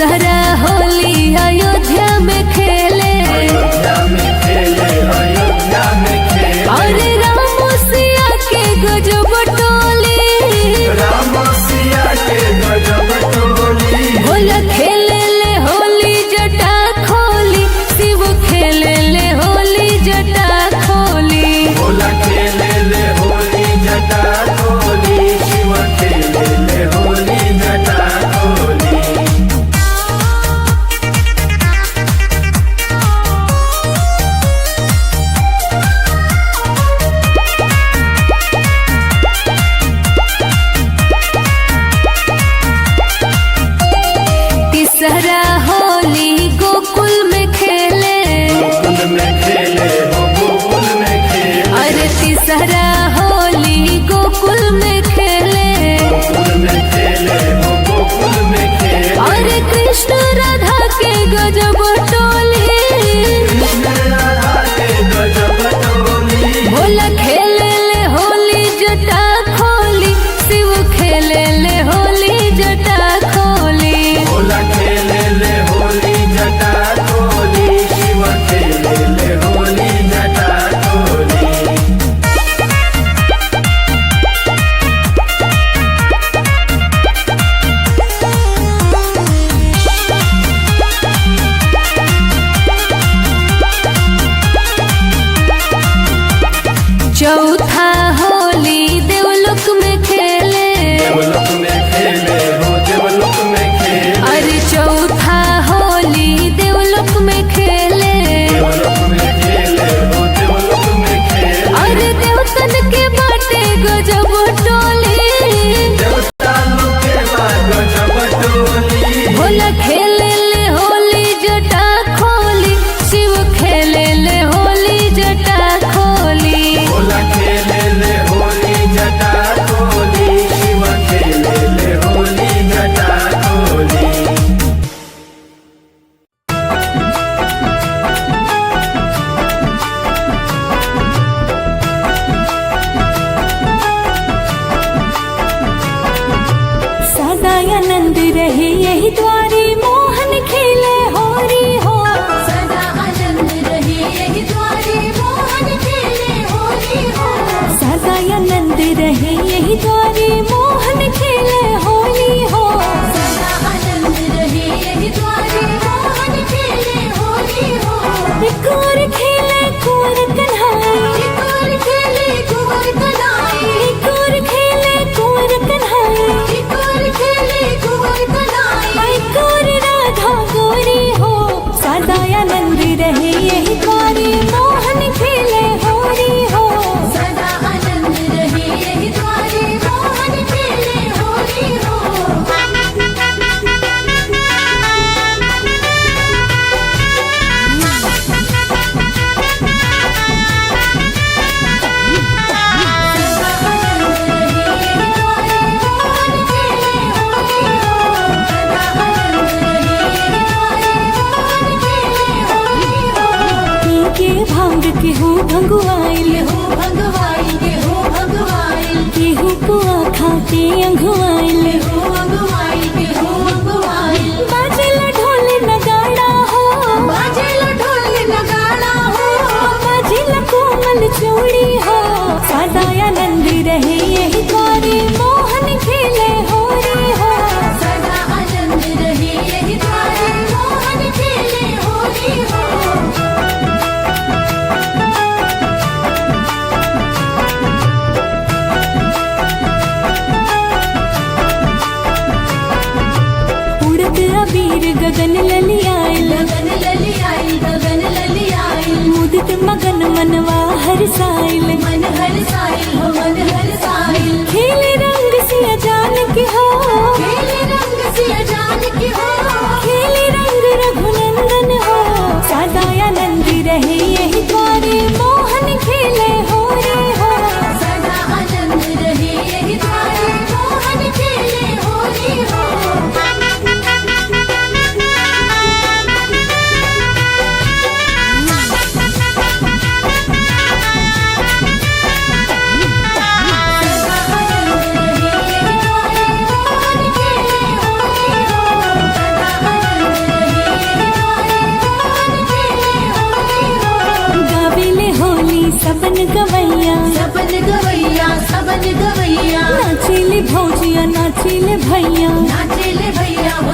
तीसरा होली अयोध्या में खेले, अरे राम सिया के गजब टोली, भोला खेले ले होली जटा खोली, शिव खेले ले होली जटा खोली, भोला खेले ले होली जटा खोली, शिव खेले ले होली जटा खोली। तीसरा होली गोकुल में खेले, गोकुल में खेले हो गोकुल में खेले, अरे तीसरा होली गोकुल में खेले, गोकुल में खेले हो गोकुल में खेले, अरे कृष्ण राधा के गजब टोली, कृष्ण राधा के गजब टोली, भोला खेले ले होली जटा खोली, शिव खेले ले होली जटा खोली, भोला खेले ले होली जटा खोली, शिव खेले ले होली जटा खोली। चौथा होली देवलोक में खेले, देवलोक में खेले हो देवलोक में खेले, अरे चौथा होली देवलोक में खेले, देवलोक में खेले हो देवलोक में खेले, अरे देवतन के बाटे गजब टोली, देवता लोग के बाद गजब टोली, भोला खेले ले होली जटा खोली, शिव खेले ले होली जटा खोली, भोला खेले ले होली जटा खोली, शिव खेले ले होली जटा खोली। सदा आनंद रहे यही द्वारे मोहन खेले होरी हो, सदा आनंद रहे यही द्वारे मोहन खेले होली हो, सदा आनंद रहे यही द्वारे मोहन खेले होली हो, सदा आनंद रहे यही द्वारे मोहन खेले होली हो, एक और खेले कुंवर कन्हाई, एक और खेले कुंवर कन्हाई, एक और खेले कुंवर कन्हाई, एक और खेले कुंवर कन्हाई, एक और राधा गोरी हो, सदा आनंद रहे यही द्वारे मोहन खेले होरी हो, सदा आनंद रहे यही द्वारे मोहन खेले होली हो। के भांग के हो भंगुआइल, केहू पुआ खाते अंघुआइल, बाजेला ढोल नगाड़ा हो, बाजेला कोमल चूड़ी हो, सदा आनंद रहे यही द्वारे मोहन खेले होरी हो, सदा आनंद रहे यही द्वारे मोहन खेले होली हो। उड़त अबीर गगन ललियाइल, गगन ललियाई, मुदित मगन मनवा हरसाइल, मन हर साइल हो मन हर साइल, खेले रंग सिया जान के हो, खेले रंग सिया जान की हो, खेले रंग रघुनंदन हो, सदा आनंद रहे यही द्वारे मोहन खेले होरी हो, सदा आनंद रहे यही द्वारे मोहन खेले होली हो। सदा गवैया सबन गवैया सबन गवैया नाचिले भौजिया नाचिले भैया नाचेले भैया हो